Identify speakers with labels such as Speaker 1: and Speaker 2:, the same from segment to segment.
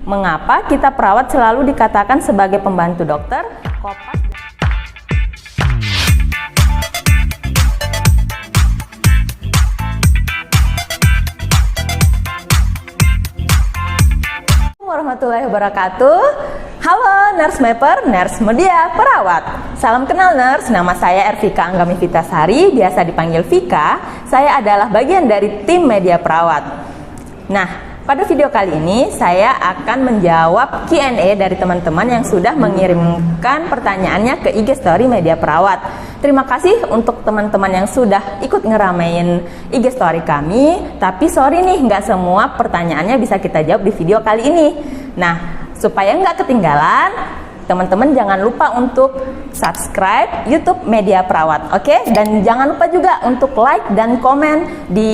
Speaker 1: Mengapa kita perawat selalu dikatakan sebagai pembantu dokter? Kopas. Warahmatullahi wabarakatuh. Halo Nurse Mapper, Nurse Media Perawat. Salam kenal Nurse, nama saya Ervika Anggami Vitasari, biasa dipanggil Vika. Saya adalah bagian dari tim Media Perawat. Nah, pada video kali ini saya akan menjawab Q&A dari teman-teman yang sudah mengirimkan pertanyaannya ke IG Story Media Perawat. Terima kasih untuk teman-teman yang sudah ikut ngeramein IG Story kami. Tapi sorry nih, nggak semua pertanyaannya bisa kita jawab di video kali ini. Nah, supaya nggak ketinggalan, teman-teman jangan lupa untuk subscribe YouTube Media Perawat, oke? Dan jangan lupa juga untuk like dan komen di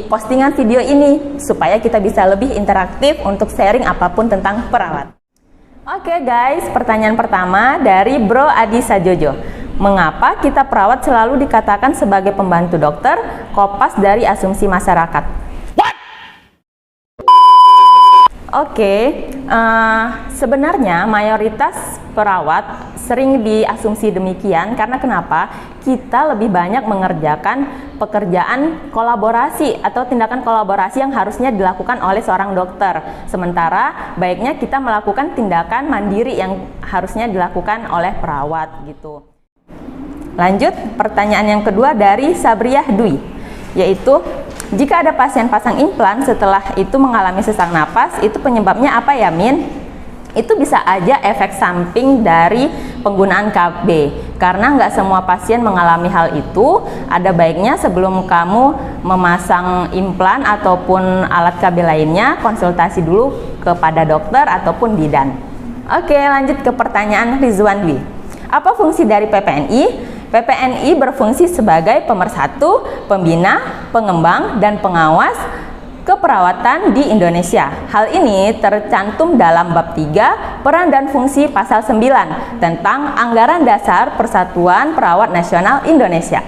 Speaker 1: postingan video ini supaya kita bisa lebih interaktif untuk sharing apapun tentang perawat. Oke guys, pertanyaan pertama dari Bro Adi Sajojo. Mengapa kita perawat selalu dikatakan sebagai pembantu dokter? Kopas dari asumsi masyarakat. Oke, sebenarnya mayoritas perawat sering diasumsi demikian karena kenapa? Kita lebih banyak mengerjakan pekerjaan kolaborasi atau tindakan kolaborasi yang harusnya dilakukan oleh seorang dokter. Sementara baiknya kita melakukan tindakan mandiri yang harusnya dilakukan oleh perawat gitu. Lanjut, pertanyaan yang kedua dari Sabriah Dwi, yaitu jika ada pasien pasang implan setelah itu mengalami sesak napas, itu penyebabnya apa ya Min? Itu bisa aja efek samping dari penggunaan KB. Karena nggak semua pasien mengalami hal itu, ada baiknya sebelum kamu memasang implan ataupun alat KB lainnya, konsultasi dulu kepada dokter ataupun bidan. Oke, lanjut ke pertanyaan Rizwan Dwi. Apa fungsi dari PPNI? PPNI berfungsi sebagai pemersatu, pembina, pengembang, dan pengawas keperawatan di Indonesia. Hal ini tercantum dalam bab 3 peran dan fungsi pasal 9 tentang Anggaran Dasar Persatuan Perawat Nasional Indonesia.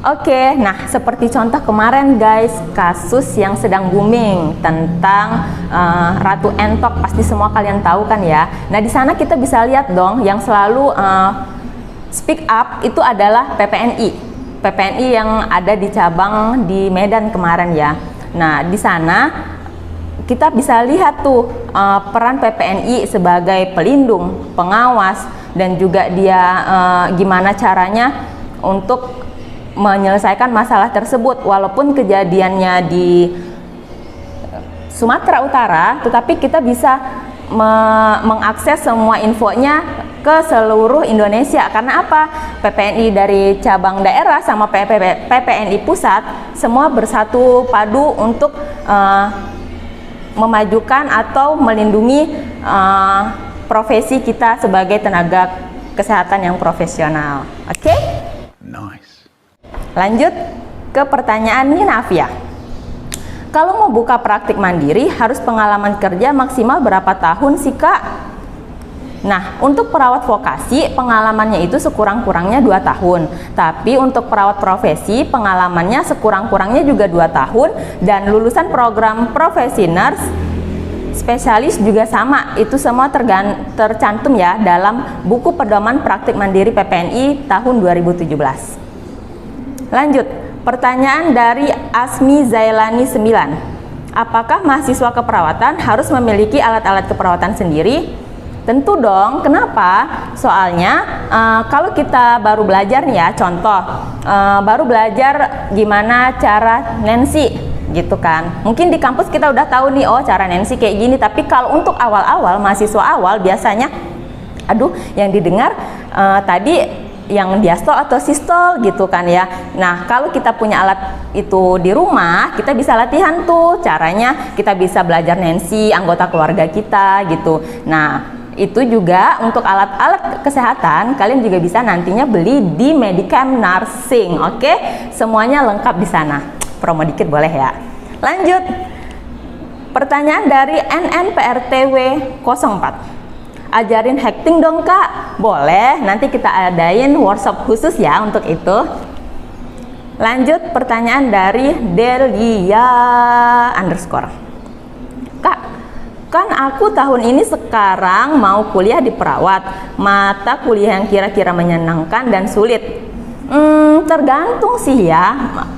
Speaker 1: Oke, nah seperti contoh kemarin guys, kasus yang sedang booming tentang Ratu Entok, pasti semua kalian tahu kan ya. Nah di sana kita bisa lihat dong yang selalu speak up itu adalah PPNI. PPNI yang ada di cabang di Medan kemarin ya. Nah, di sana kita bisa lihat tuh peran PPNI sebagai pelindung, pengawas, dan juga dia gimana caranya untuk menyelesaikan masalah tersebut. Walaupun kejadiannya di Sumatera Utara, tetapi kita bisa mengakses semua infonya ke seluruh Indonesia. Karena apa? PPNI dari cabang daerah sama PPNI pusat semua bersatu padu untuk memajukan atau melindungi profesi kita sebagai tenaga kesehatan yang profesional. Oke?
Speaker 2: Nice.
Speaker 1: Lanjut ke pertanyaan Ninafia. Kalau mau buka praktik mandiri harus pengalaman kerja maksimal berapa tahun sih Kak? Nah, untuk perawat vokasi pengalamannya itu sekurang-kurangnya 2 tahun. Tapi untuk perawat profesi pengalamannya sekurang-kurangnya juga 2 tahun. Dan lulusan program profesi nurse spesialis juga sama. Itu semua tercantum ya dalam buku pedoman praktik mandiri PPNI tahun 2017. Lanjut, pertanyaan dari Asmi Zailani 9. Apakah mahasiswa keperawatan harus memiliki alat-alat keperawatan sendiri? Tentu dong, kenapa? Soalnya kalau kita baru belajar nih ya, contoh baru belajar gimana cara Nancy gitu kan. Mungkin di kampus kita udah tahu nih, oh cara Nancy kayak gini. Tapi kalau untuk awal-awal, mahasiswa awal biasanya, aduh yang didengar tadi yang diastol atau sistol gitu kan ya. Nah kalau kita punya alat itu di rumah, kita bisa latihan tuh caranya, kita bisa belajar Nancy anggota keluarga kita gitu. Nah itu juga untuk alat-alat kesehatan kalian juga bisa nantinya beli di Medicam Nursing. Oke, semuanya lengkap di sana. Promo dikit boleh ya. Lanjut, pertanyaan dari NNPRTW 04. Ajarin hacking dong Kak. Boleh, nanti kita adain workshop khusus ya untuk itu. Lanjut, pertanyaan dari Delia_. Kak, Kan aku tahun ini sekarang mau kuliah di perawat. Mata kuliah yang kira-kira menyenangkan dan sulit. Tergantung sih ya.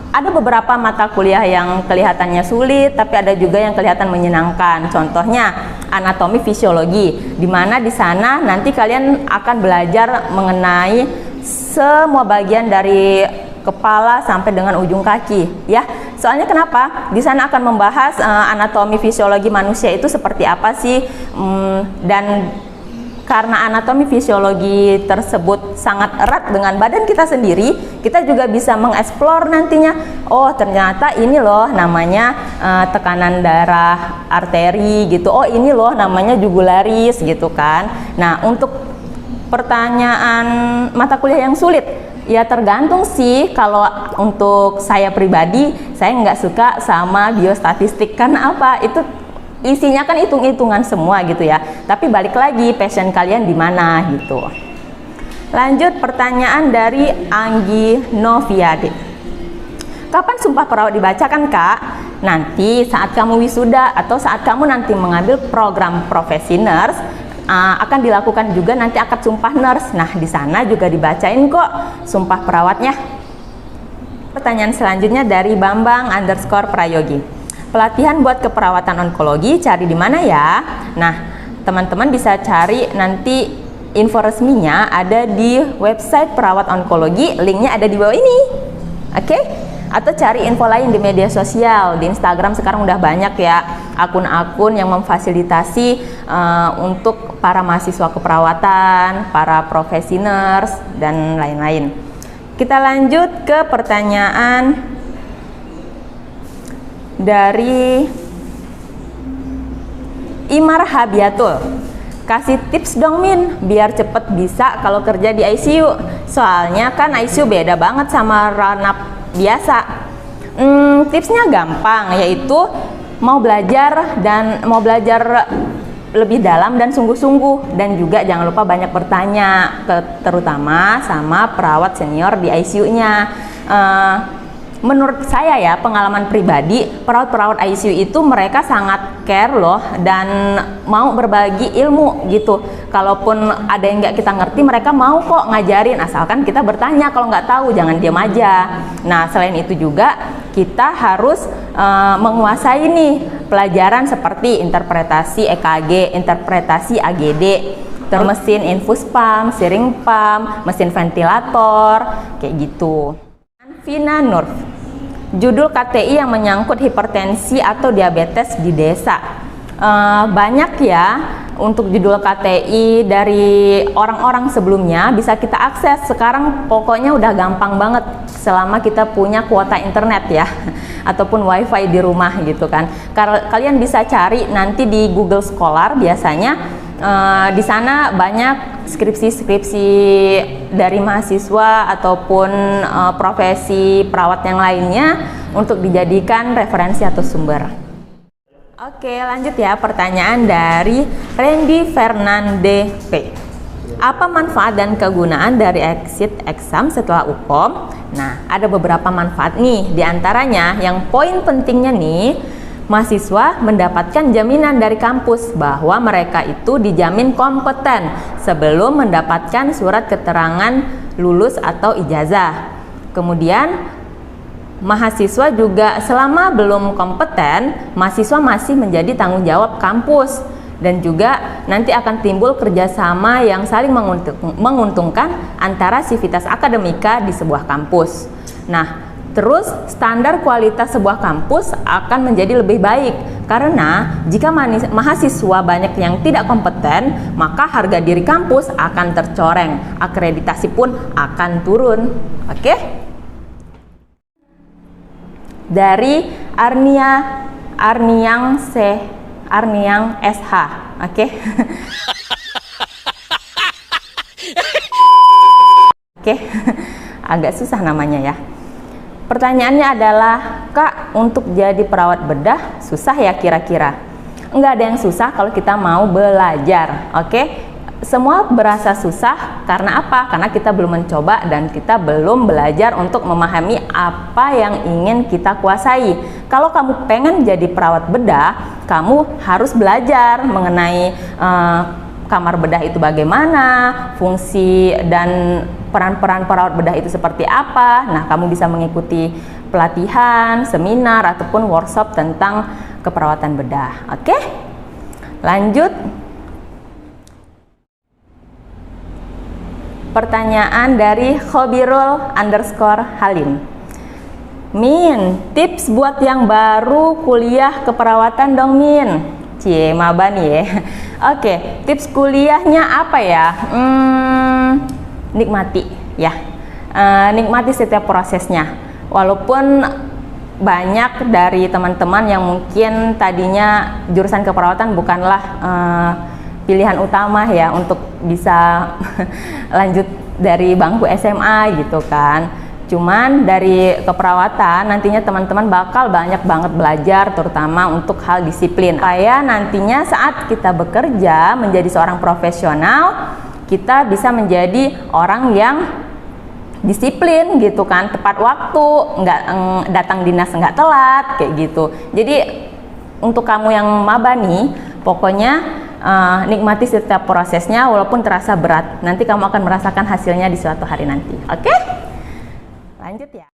Speaker 1: Ada beberapa mata kuliah yang kelihatannya sulit, tapi ada juga yang kelihatan menyenangkan. Contohnya anatomi fisiologi, di mana di sana nanti kalian akan belajar mengenai semua bagian dari kepala sampai dengan ujung kaki, ya. Soalnya kenapa? Di sana akan membahas anatomi fisiologi manusia itu seperti apa sih, dan karena anatomi fisiologi tersebut sangat erat dengan badan kita sendiri, kita juga bisa mengeksplor nantinya. Oh, ternyata ini loh namanya tekanan darah arteri gitu. Oh, ini loh namanya jugularis gitu kan. Nah, untuk pertanyaan mata kuliah yang sulit, ya tergantung sih. Kalau untuk saya pribadi, saya nggak suka sama biostatistik. Karena apa? Itu isinya kan hitung-hitungan semua gitu ya. Tapi balik lagi, passion kalian di mana gitu. Lanjut pertanyaan dari Anggi Noviade. Kapan sumpah perawat dibacakan, Kak? Nanti saat kamu wisuda atau saat kamu nanti mengambil program profesi nurse, akan dilakukan juga nanti akad sumpah nurse. Nah, di sana juga dibacain kok sumpah perawatnya. Pertanyaan selanjutnya dari Bambang_Prayogi. Pelatihan buat keperawatan onkologi cari di mana ya? Nah, teman-teman bisa cari nanti info resminya ada di website perawat onkologi, linknya ada di bawah ini. Oke? Atau cari info lain di media sosial. Di Instagram sekarang udah banyak ya akun-akun yang memfasilitasi untuk para mahasiswa keperawatan, para profesi nurse, dan lain-lain. Kita lanjut ke pertanyaan dari Imar Habiatul. Kasih tips dong Min, biar cepet bisa kalau kerja di ICU. Soalnya kan ICU beda banget sama ranap biasa. Tipsnya gampang, yaitu mau belajar lebih dalam dan sungguh-sungguh, dan juga jangan lupa banyak bertanya, terutama sama perawat senior di ICU-nya. Menurut saya ya, pengalaman pribadi, perawat-perawat ICU itu mereka sangat care loh dan mau berbagi ilmu gitu. Kalaupun ada yang nggak kita ngerti, mereka mau kok ngajarin, asalkan kita bertanya. Kalau nggak tahu, jangan diam aja. Nah, selain itu juga kita harus menguasai nih pelajaran seperti interpretasi EKG, interpretasi AGD, terus mesin infus pump, syring pump, mesin ventilator, kayak gitu. Vina Nur, judul KTI yang menyangkut hipertensi atau diabetes di desa. Banyak ya untuk judul KTI dari orang-orang sebelumnya, bisa kita akses. Sekarang pokoknya udah gampang banget selama kita punya kuota internet ya, ataupun wifi di rumah gitu kan. Kalian bisa cari nanti di Google Scholar biasanya. Di sana banyak skripsi-skripsi dari mahasiswa ataupun profesi perawat yang lainnya untuk dijadikan referensi atau sumber. Oke, lanjut ya, pertanyaan dari Randy Fernande P. Apa manfaat dan kegunaan dari exit exam setelah UPOM? Nah, ada beberapa manfaat nih. Di antaranya yang poin pentingnya nih, mahasiswa mendapatkan jaminan dari kampus bahwa mereka itu dijamin kompeten sebelum mendapatkan surat keterangan lulus atau ijazah. Kemudian mahasiswa juga selama belum kompeten, mahasiswa masih menjadi tanggung jawab kampus, dan juga nanti akan timbul kerjasama yang saling menguntungkan antara sivitas akademika di sebuah kampus. Nah, terus standar kualitas sebuah kampus akan menjadi lebih baik, karena jika mahasiswa banyak yang tidak kompeten, maka harga diri kampus akan tercoreng, akreditasi pun akan turun. Oke? Dari Arniang SH. Oke? Oke. Agak susah namanya ya. Pertanyaannya adalah, Kak, untuk jadi perawat bedah susah ya kira-kira? Enggak ada yang susah kalau kita mau belajar, oke? semua berasa susah karena apa? Karena kita belum mencoba dan kita belum belajar untuk memahami apa yang ingin kita kuasai. Kalau kamu pengen jadi perawat bedah, kamu harus belajar mengenai kamar bedah itu bagaimana, fungsi dan peran-peran perawat bedah itu seperti apa. Nah, kamu bisa mengikuti pelatihan, seminar, ataupun workshop tentang keperawatan bedah. Oke? Lanjut. Pertanyaan dari Khobirul_Halim. Min, tips buat yang baru kuliah keperawatan dong Min. Cie, maba nih ya. Oke, tips kuliahnya apa ya? Nikmati ya. Nikmati setiap prosesnya. Walaupun banyak dari teman-teman yang mungkin tadinya jurusan keperawatan bukanlah pilihan utama ya untuk bisa lanjut dari bangku SMA gitu kan. Cuman dari keperawatan nantinya teman-teman bakal banyak banget belajar, terutama untuk hal disiplin. Supaya nantinya saat kita bekerja menjadi seorang profesional, kita bisa menjadi orang yang disiplin gitu kan, tepat waktu, nggak datang dinas nggak telat kayak gitu. Jadi untuk kamu yang maba nih, pokoknya nikmati setiap prosesnya walaupun terasa berat. Nanti kamu akan merasakan hasilnya di suatu hari nanti. Oke? Lanjut ya.